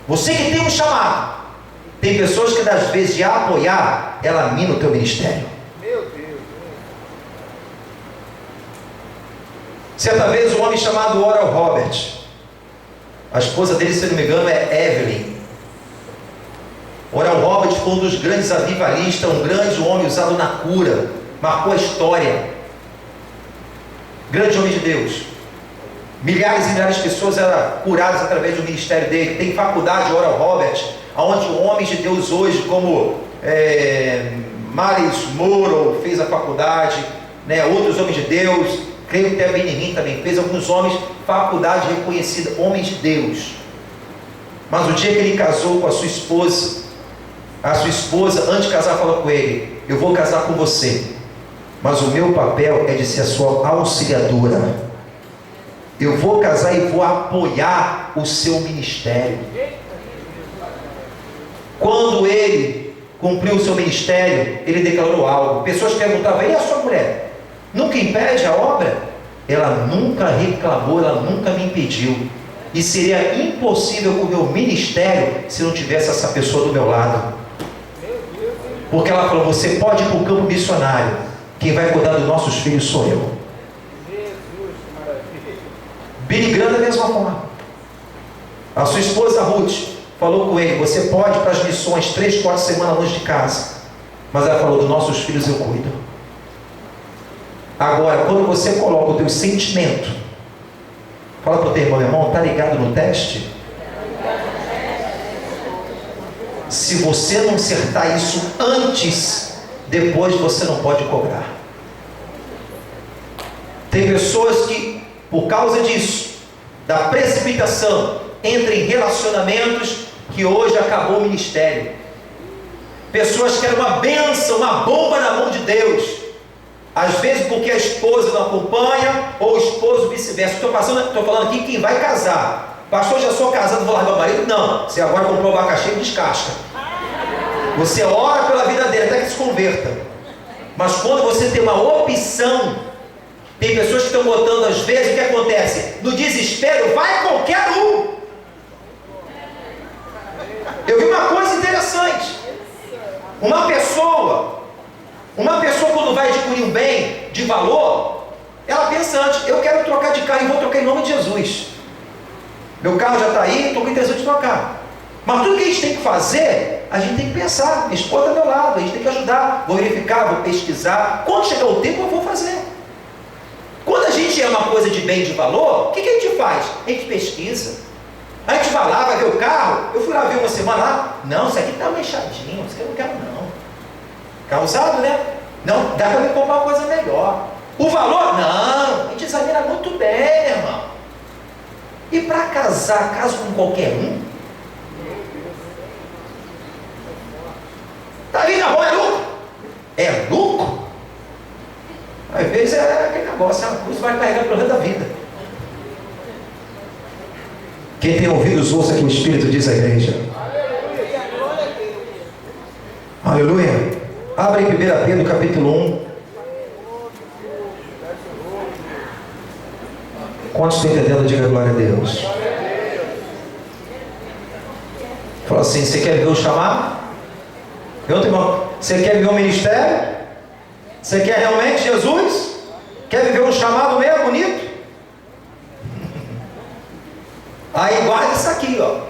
A: você que tem um chamado, tem pessoas que às vezes de apoiar, ela mina o teu ministério. Certa vez um homem chamado Oral Robert, a esposa dele, se não me engano, é Evelyn. Oral Robert foi um dos grandes avivalistas, um grande homem usado na cura, marcou a história, grande homem de Deus. Milhares e milhares de pessoas eram curadas através do ministério dele. Tem faculdade Oral Robert, onde homens de Deus hoje, como Miles Monroe fez a faculdade, né? Outros homens de Deus, creio que até Benjamin também fez, alguns homens, faculdade reconhecida, homens de Deus. Mas o dia que ele casou com a sua esposa, antes de casar, falou com ele: eu vou casar com você, mas o meu papel é de ser a sua auxiliadora. Eu vou casar e vou apoiar o seu ministério. Quando ele cumpriu o seu ministério, ele declarou algo. Pessoas perguntavam: e a sua mulher? Nunca impede a obra? Ela nunca reclamou, ela nunca me impediu. E seria impossível com o meu ministério se não tivesse essa pessoa do meu lado. Porque ela falou: você pode ir para o campo missionário, quem vai cuidar dos nossos filhos sou eu. Billy Graham da mesma forma. A sua esposa Ruth falou com ele: você pode ir para as missões 3, 4 semanas longe de casa, mas ela falou: dos nossos filhos eu cuido. Agora, quando você coloca o teu sentimento, fala para o teu irmão: está ligado no teste? Se você não acertar isso antes, depois você não pode cobrar. Tem pessoas que, por causa disso, da precipitação, entram em relacionamentos que hoje acabou o ministério. Pessoas que eram uma bênção, uma bomba na mão de Deus, às vezes porque a esposa não acompanha, ou o esposo vice-versa. Estou falando aqui quem vai casar. Pastor, já sou casado, vou largar o marido? Não, você agora comprou o abacaxi e descasca. Você ora pela vida dele até que se converta. Mas quando você tem uma opção, tem pessoas que estão botando, às vezes, o que acontece? No desespero, vai qualquer um. Eu vi uma coisa interessante. Uma pessoa quando vai adquirir um bem de valor, ela pensa antes: eu quero trocar de carro e vou trocar em nome de Jesus. Meu carro já está aí, estou com intenção de trocar. Mas tudo que a gente tem que fazer, a gente tem que pensar. Minha esposa está do meu lado, a gente tem que ajudar. Vou verificar, vou pesquisar. Quando chegar o tempo, eu vou fazer. Quando a gente é uma coisa de bem de valor, o que a gente faz? A gente pesquisa. A gente vai lá, vai ver o carro. Eu fui lá ver uma semana lá. Não, isso aqui está manchadinho, isso aqui eu não quero não. Carro usado, né? Não, dá para me comprar uma coisa melhor. O valor? Não, a gente examina muito bem, meu irmão. E para casar, caso com qualquer um? Tá vindo na rua, é lucro? É lucro? Às vezes é aquele negócio, a cruz vai carregar pelo resto da vida. Quem tem ouvidos, ouça que o Espírito diz à igreja. Aleluia. Abre em 1 Pedro capítulo 1. Quantos estão entendendo? Diga glória a Deus. Fala assim: você quer ver o chamado? Você quer viver um ministério? Você quer realmente Jesus? Quer viver um chamado meio bonito? Aí guarda isso aqui, ó.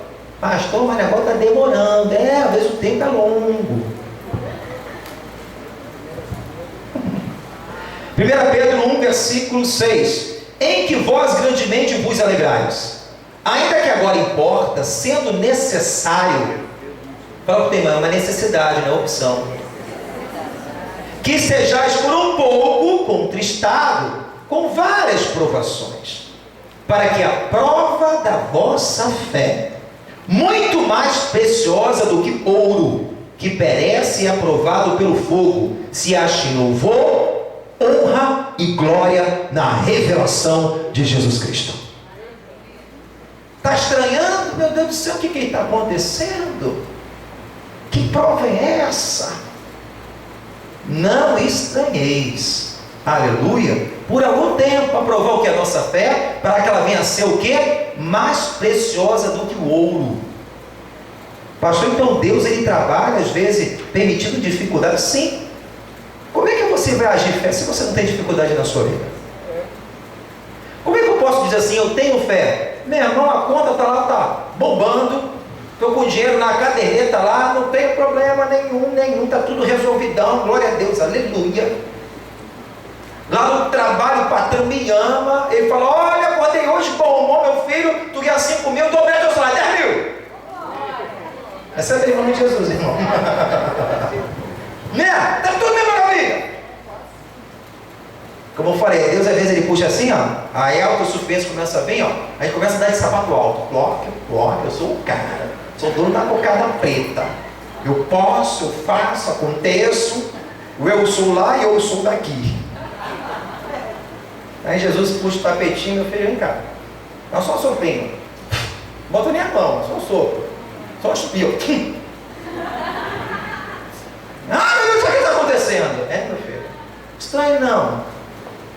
A: Pastor, mas o negócio está demorando. Às vezes o tempo é longo. 1 Pedro 1, versículo 6. Em que vós grandemente ardentemente vos alegrais. Ainda que agora importa, sendo necessário, fala para o irmão, é uma necessidade, não é opção, que sejais por um pouco contristado com várias provações, para que a prova da vossa fé, muito mais preciosa do que ouro, que perece e é provado pelo fogo, se ache em louvor, honra e glória na revelação de Jesus Cristo. Está estranhando? Meu Deus do céu, o que está acontecendo? Que prova é essa? Não estranheis, aleluia, por algum tempo, para provar o que é a nossa fé, para que ela venha a ser o que? Mais preciosa do que o ouro. Pastor, então Deus, ele trabalha às vezes permitindo dificuldade? Sim. Como é que você vai agir fé se você não tem dificuldade na sua vida? Como é que eu posso dizer assim, eu tenho fé? Meu irmão, a conta está lá, está bombando, estou com dinheiro na caderneta lá, não tem problema nenhum, está tudo resolvidão, glória a Deus, aleluia. Lá no trabalho o patrão me ama, ele fala, olha, acordei hoje, bom, meu filho, tu ganha 5 mil, dobrei teu salário, 10 mil. Essa é a nome de Jesus, irmão. Né? Está tudo bem, maravilha. Como eu falei, Deus às vezes ele puxa assim, ó, aí a autossuficiência começa a vir, ó, a gente começa a dar de sapato alto. Glória, eu sou o cara, sou dono da cocada preta. Eu posso, eu faço, aconteço, eu sou lá e eu sou daqui. Aí Jesus puxa o tapetinho, meu filho, vem cá. Não só soprinho. Bota minha mão, só sopro. Só espio. Ah, meu Deus, o que está acontecendo? É, meu filho. Estranho não.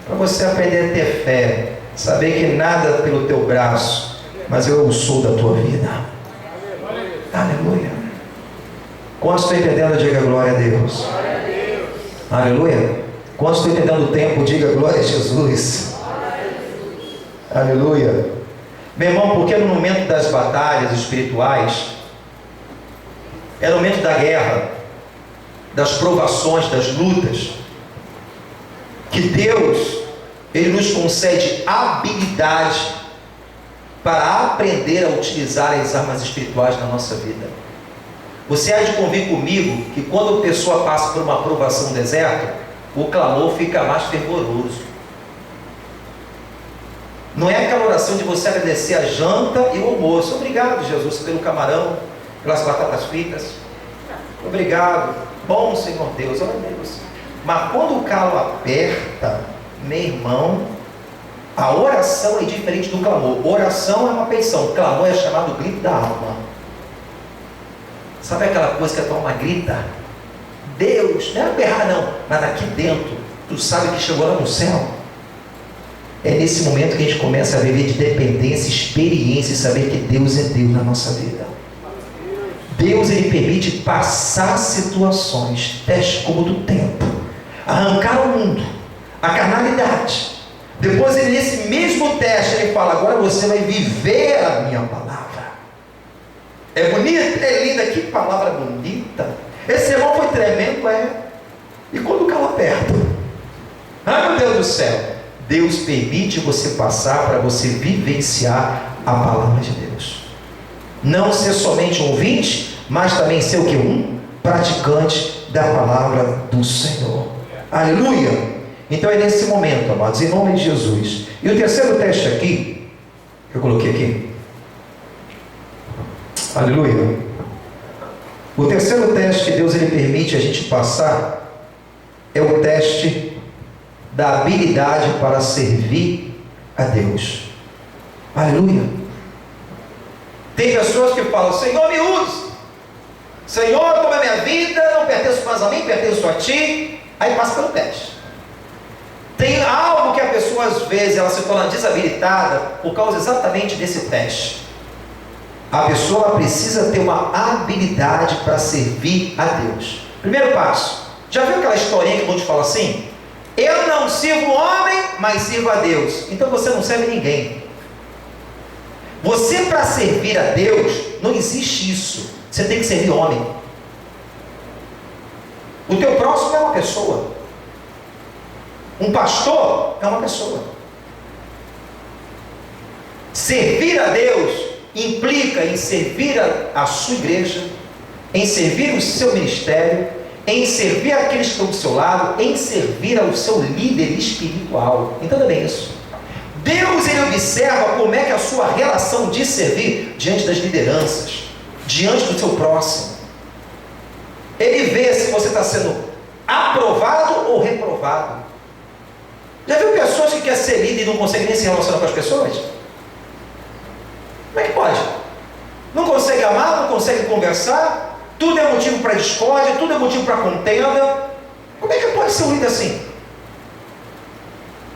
A: Para você aprender a ter fé, saber que nada pelo teu braço, mas eu sou da tua vida. Aleluia. Quantos estão entendendo, diga glória a Deus. Aleluia. Quantos estão entendendo o tempo, diga glória a Jesus. Aleluia. Meu irmão, porque no momento das batalhas espirituais, é no momento da guerra, das provações, das lutas, que Deus, ele nos concede habilidade para aprender a utilizar as armas espirituais na nossa vida. Você há de convir comigo que quando a pessoa passa por uma provação no deserto, o clamor fica mais fervoroso. Não é aquela oração de você agradecer a janta e o almoço. Obrigado, Jesus, pelo camarão, pelas batatas fritas. Obrigado. Bom, Senhor Deus, olha Deus. Mas quando o calo aperta, meu irmão, a oração é diferente do clamor. Oração é uma petição, clamor é chamado grito da alma. Sabe aquela coisa que a tua alma grita? Deus, não é berrar não, mas aqui dentro, tu sabe que chegou lá no céu. É nesse momento que a gente começa a viver de dependência, experiência e saber que Deus é Deus na nossa vida. Deus, ele permite passar situações, testes como do tempo, arrancar o mundo, a carnalidade. Depois, ele, nesse mesmo teste, ele fala, agora você vai viver a minha palavra. É bonita, é linda, que palavra bonita. Esse sermão foi tremendo, é. E quando o calo aperta? Ai, meu Deus do céu. Deus permite você passar para você vivenciar a palavra de Deus. Não ser somente um ouvinte, mas também ser o que? Um praticante da palavra do Senhor. Aleluia! Então é nesse momento, amados, em nome de Jesus. E o terceiro teste aqui, que eu coloquei aqui. Aleluia! O terceiro teste que Deus ele permite a gente passar é o teste da habilidade para servir a Deus. Aleluia! Tem pessoas que falam, Senhor, me use. Senhor, toma minha vida, não pertenço mais a mim, pertenço a Ti. Aí passa pelo teste. Tem algo que a pessoa às vezes ela se torna desabilitada por causa exatamente desse teste. A pessoa precisa ter uma habilidade para servir a Deus. Primeiro passo. Já viu aquela historinha que vão te falar assim? Eu não sirvo homem, mas sirvo a Deus. Então você não serve ninguém. Você, para servir a Deus, não existe isso. Você tem que servir homem. O teu próximo é uma pessoa. Um pastor é uma pessoa. Servir a Deus implica em servir a sua igreja, em servir o seu ministério, em servir aqueles que estão do seu lado, em servir ao seu líder espiritual. Entenda bem isso. Deus, ele observa como é que a sua relação de servir diante das lideranças, diante do seu próximo. Ele vê se você está sendo aprovado ou reprovado. Já viu pessoas que querem ser líder e não conseguem nem se relacionar com as pessoas? Como é que pode? Não consegue amar, não consegue conversar, tudo é motivo para discórdia, tudo é motivo para contenda. Como é que pode ser um líder assim?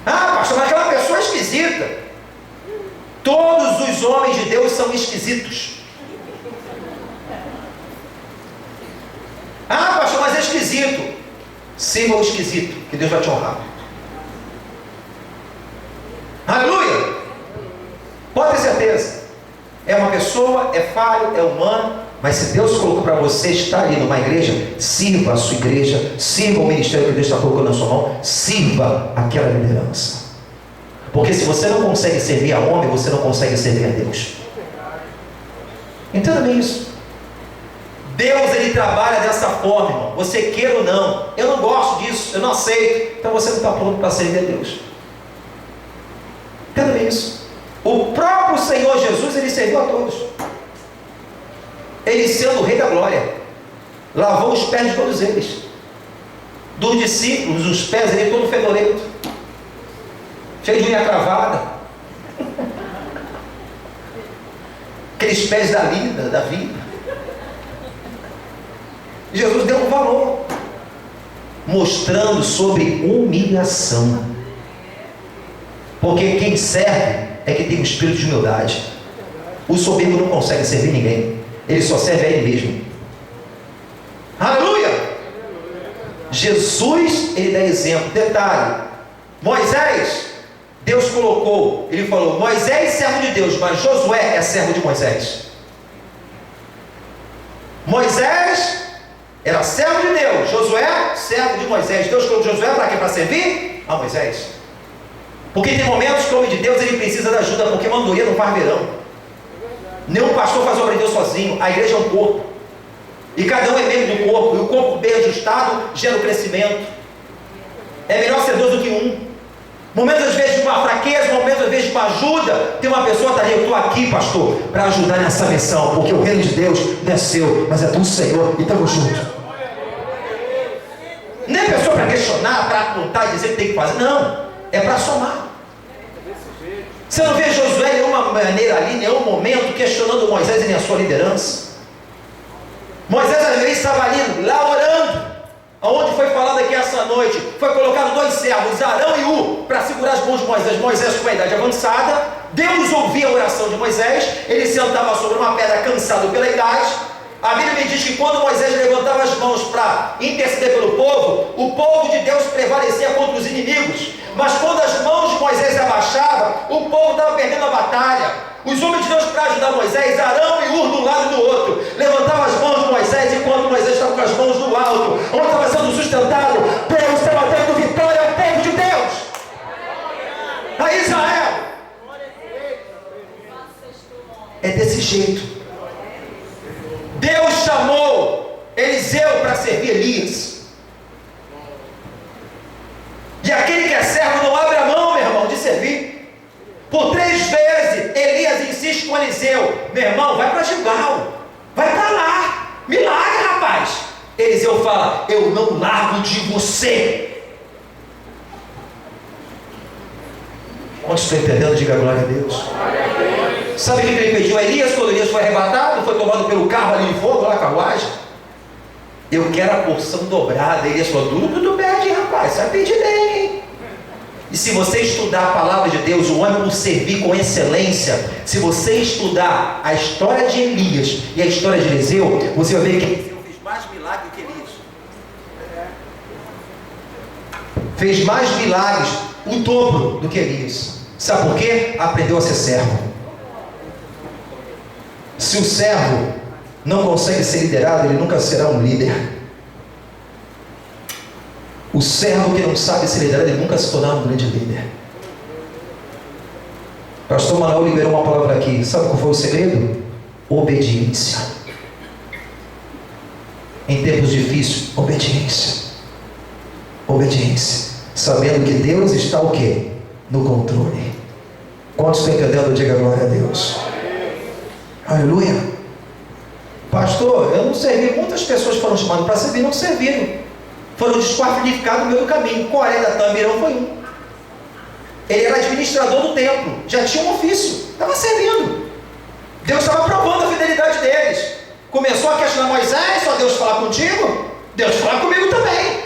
A: Ah, pastor, mas aquela pessoa é esquisita. Todos os homens de Deus são esquisitos. Ah, pastor, mas é esquisito. Sirva o esquisito, que Deus vai te honrar. Aleluia! Pode ter certeza. É uma pessoa, é falho, é humano, mas se Deus colocou para você estar ali numa igreja, sirva a sua igreja, sirva o ministério que Deus está colocando na sua mão, sirva aquela liderança. Porque se você não consegue servir a homem, você não consegue servir a Deus. Entenda bem isso. Deus, ele trabalha dessa forma, irmão. Você queira ou não. Eu não gosto disso, eu não aceito. Então você não está pronto para servir a Deus. Entenda bem isso. O próprio Senhor Jesus, ele serviu a todos. Ele sendo o Rei da Glória, lavou os pés de todos eles. Dos discípulos, os pés ele todo fedorento, cheio de unha cravada, aqueles pés da vida. Jesus deu um valor, mostrando sobre humilhação. Porque quem serve é que tem um espírito de humildade. O soberbo não consegue servir ninguém, ele só serve a ele mesmo. Aleluia! Jesus, ele dá exemplo. Detalhe: Moisés, Deus colocou, ele falou, Moisés servo de Deus, mas Josué é servo de Moisés. Moisés era servo de Deus, Josué servo de Moisés. Deus colocou Josué para quê? Para servir a Moisés. Porque tem momentos que o homem de Deus, ele precisa da ajuda, porque mandoria não faz verão. Nenhum pastor faz obra de Deus sozinho. A igreja é um corpo, e cada um é membro do corpo, e o corpo bem ajustado gera o crescimento. É melhor ser dois do que um. Momentos às vezes de uma fraqueza, momentos às vezes de uma ajuda, tem uma pessoa que está ali, eu estou aqui, pastor, para ajudar nessa missão, porque o reino de Deus não é seu, mas é do Senhor, e estamos juntos. Nem é pessoa para questionar, para apontar e dizer o que tem que fazer, não, é para somar. Você não vê Josué em nenhuma maneira ali, em nenhum momento questionando Moisés e nem a sua liderança. Moisés às vezes estava ali, lá orando. Aonde foi falado aqui essa noite, foi colocado dois servos, Arão e U, para segurar as mãos de Moisés. Moisés com uma idade avançada, Deus ouvia a oração de Moisés, ele sentava sobre uma pedra cansado pela idade. A Bíblia me diz que quando Moisés levantava as mãos para interceder pelo povo, o povo de Deus prevalecia contra os inimigos. Mas quando as mãos de Moisés se abaixavam, o povo estava perdendo a batalha. Os homens de Deus, para ajudar Moisés, Arão e Ur de um lado e do outro, levantavam as mãos de Moisés, enquanto Moisés estava com as mãos no alto, onde estava sendo sustentado. Deus estava dando vitória ao povo de Deus, a Israel. É desse jeito. Deus chamou Eliseu para servir Elias. E aquele que é servo não abre a mão, meu irmão, de servir. Por 3 vezes Elias insiste com Eliseu: meu irmão, vai para Gilgal, vai para lá, me larga, rapaz. Eliseu fala: eu não largo de você. Onde estou entendendo? Diga glória a Deus. Sabe o que ele pediu a Elias quando Elias foi arrebatado, foi tomado pelo carro ali de fogo, lá na carruagem? Eu quero a porção dobrada. Elias falou: tudo pede, rapaz, você vai pedir bem, hein? E se você estudar a palavra de Deus, o homem por servir com excelência, se você estudar a história de Elias e a história de Eliseu, você vai ver que Eliseu fez mais milagres que Elias. Fez mais milagres, o dobro do que Elias. Sabe por quê? Aprendeu a ser servo. Se o servo não consegue ser liderado, ele nunca será um líder. O servo que não sabe ser liderado, ele nunca se tornará um grande líder. Pastor Manuel liberou uma palavra aqui. Sabe qual foi o segredo? Obediência. Em tempos difíceis, obediência. Obediência. Sabendo que Deus está o quê? No controle. Quantos estão entendendo? Diga glória a Deus. Aleluia. Pastor, eu não servi. Muitas pessoas foram chamadas para servir, não serviram. Foram desqualificados no meio do caminho. Coré da Tamirão foi um. Ele era administrador do templo, já tinha um ofício, estava servindo. Deus estava provando a fidelidade deles. Começou a questionar Moisés: só Deus falar contigo? Deus fala comigo também.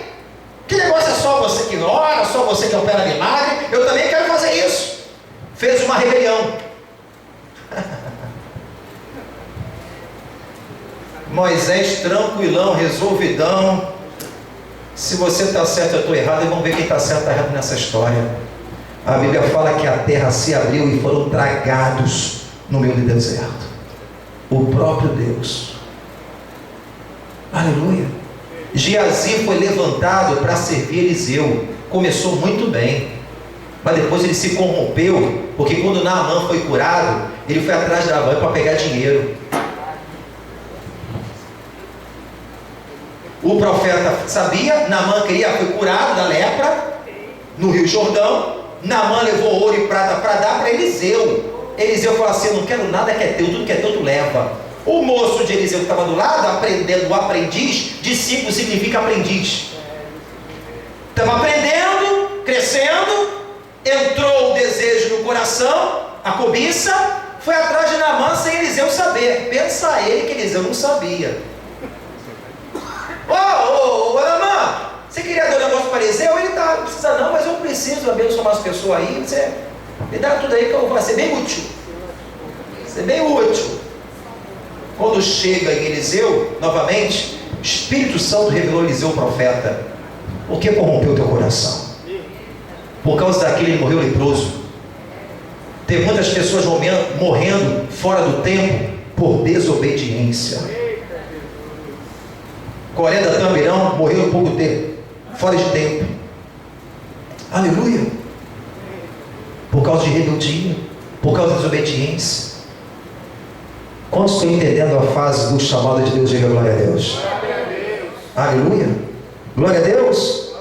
A: Que negócio é só você que ora, só você que opera milagre? Eu também quero fazer isso. Fez uma rebelião. Moisés tranquilão, resolvidão. Se você está certo, eu estou errado, e vamos ver quem está certo e está errado nessa história. A Bíblia fala que a terra se abriu e foram tragados no meio do deserto. O próprio Deus. Aleluia. Geazi foi levantado para servir Eliseu. Começou muito bem, mas depois ele se corrompeu, porque quando Naamã foi curado, ele foi atrás de Naamã para pegar dinheiro. O profeta sabia, Naamã queria, foi curado da lepra no Rio Jordão. Naamã levou ouro e prata para dar para Eliseu. Eliseu falou assim: eu não quero nada que é teu, tudo que é teu tu leva. O moço de Eliseu que estava do lado, aprendendo, o aprendiz, discípulo significa aprendiz. Estava aprendendo, crescendo, entrou o desejo no coração, a cobiça, foi atrás de Naamã sem Eliseu saber. Pensa ele que Eliseu não sabia. Ô Naamã, você queria dar um negócio para Eliseu? Ele tá, não precisa não, mas eu preciso abençoar as pessoas aí. Você me dá tudo aí que eu vou ser bem útil. Ser bem útil. Quando chega em Eliseu, novamente, o Espírito Santo revelou a Eliseu o profeta. Por que corrompeu o teu coração? Por causa daquele ele morreu leproso. Tem muitas pessoas morrendo fora do tempo por desobediência. Coré da Tamirão morreu em pouco tempo, fora de tempo. Aleluia. Por causa de rebeldia, por causa de desobediência. Quantos estão entendendo a fase do chamado de Deus? Diga glória a Deus. Aleluia. Glória a Deus.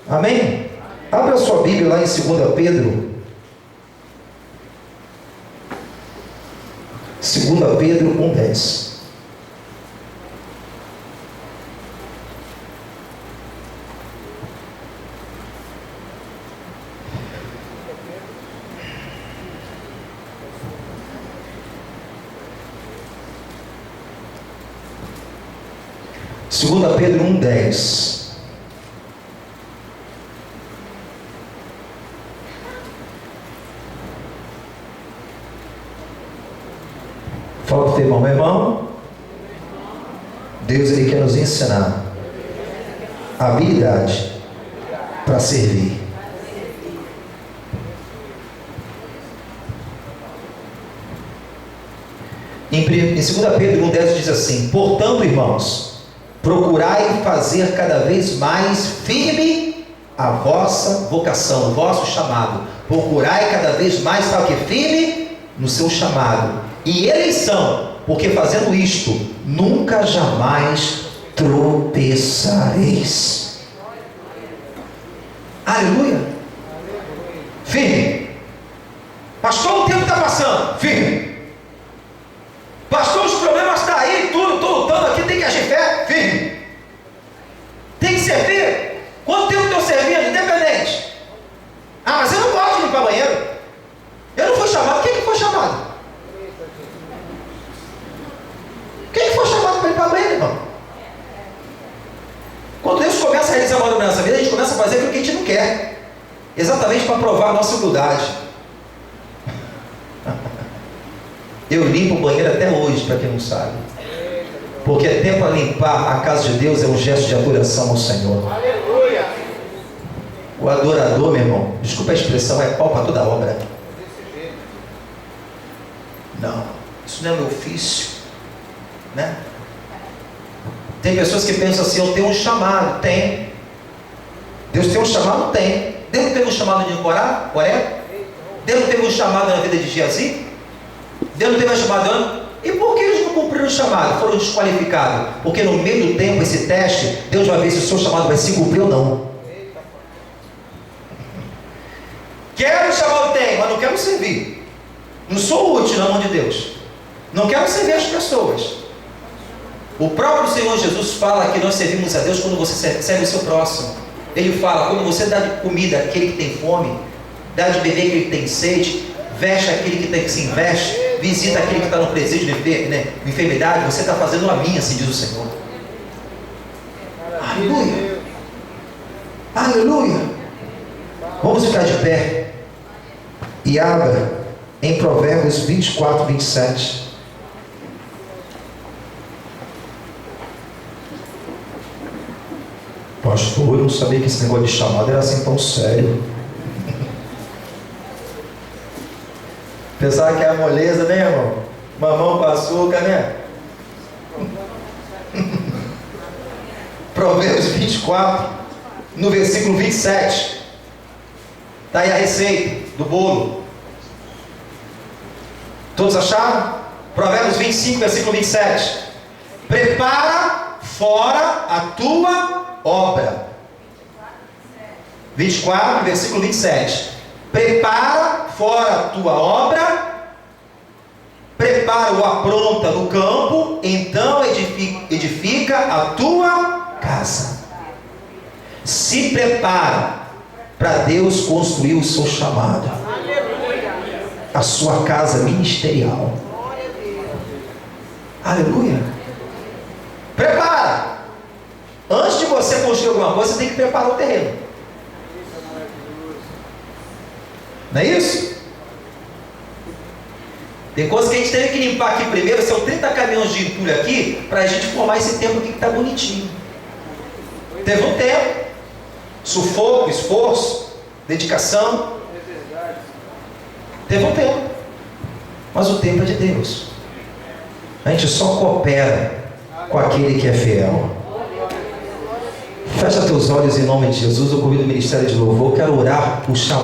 A: Amém. Abra a sua Bíblia lá em 2 Pedro. 2 Pedro 1:10. Segunda Pedro 1:10. Fala para o teu irmão: meu irmão, Deus ele quer nos ensinar habilidade para servir. Em 2 Pedro 1:10 diz assim: portanto, irmãos, procurai fazer cada vez mais firme a vossa vocação, o vosso chamado. Procurai cada vez mais estar o que? Firme no seu chamado e eleição, porque fazendo isto, nunca jamais tropeçareis. Aleluia. Firme. Pastor, o tempo está passando. Firme. Pastor, os problemas estão aí, tudo, estou lutando aqui, tem que agir fé, firme. Tem que servir. Quanto tempo estou servindo? Independente. Ah, mas eu não gosto de limpar banheiro. Eu não fui chamado. Quem que foi chamado? Quem que foi chamado para limpar banheiro, irmão? Quando Deus começa a realizar uma obra na nossa vida, a gente começa a fazer aquilo que a gente não quer. Exatamente para provar a nossa humildade. Eu limpo o banheiro até hoje, para quem não sabe. Porque é tempo para limpar a casa de Deus, é um gesto de adoração ao Senhor. Aleluia. O adorador, meu irmão, desculpa a expressão, é pau para toda obra. Não, isso não é meu ofício, né? Tem pessoas que pensam assim: eu tenho um chamado. Tem. Deus tem um chamado? Tem. Deus teve um chamado de Coré? Deus não teve um chamado na vida de Geazi? Deus não teve um chamado? E por que eles não cumpriram o chamado? Foram desqualificados. Porque no meio do tempo, esse teste, Deus vai ver se o seu chamado vai se cumprir ou não. Quero o chamado, tenho, mas não quero servir. Não sou útil na mão de Deus. Não quero servir as pessoas. O próprio Senhor Jesus fala que nós servimos a Deus quando você serve o seu próximo. Ele fala, quando você dá de comida àquele que tem fome, dá de beber àquele que tem sede, veste aquele que se investe, visita aquele que está no presídio de enfermidade, você está fazendo a minha, assim diz o Senhor. Aleluia. Aleluia. Vamos ficar de pé e abra em Provérbios 24, 27. Pastor, eu não sabia que esse negócio de chamado era assim tão sério. Pensava que era moleza, né, irmão? Mamão com açúcar, né? Provérbios 24, no versículo 27. Está aí a receita do bolo. Todos acharam? Provérbios 25, versículo 27. Prepara fora a tua obra. 24, versículo 27. Prepara fora a tua obra, prepara-o, apronta no campo, então edifica a tua casa. Se prepara para Deus construir o seu chamado, a sua casa ministerial. Aleluia. Prepara. Antes de você construir alguma coisa, você tem que preparar o terreno. Não é isso? Tem coisas que a gente teve que limpar aqui primeiro. São 30 caminhões de entulho aqui, para a gente formar esse templo aqui que está bonitinho. Teve um tempo, sufoco, esforço, dedicação. Teve um tempo, mas o tempo é de Deus. A gente só coopera com aquele que é fiel. Fecha teus olhos em nome de Jesus. Eu convido o ministério de louvor. Eu quero orar, puxar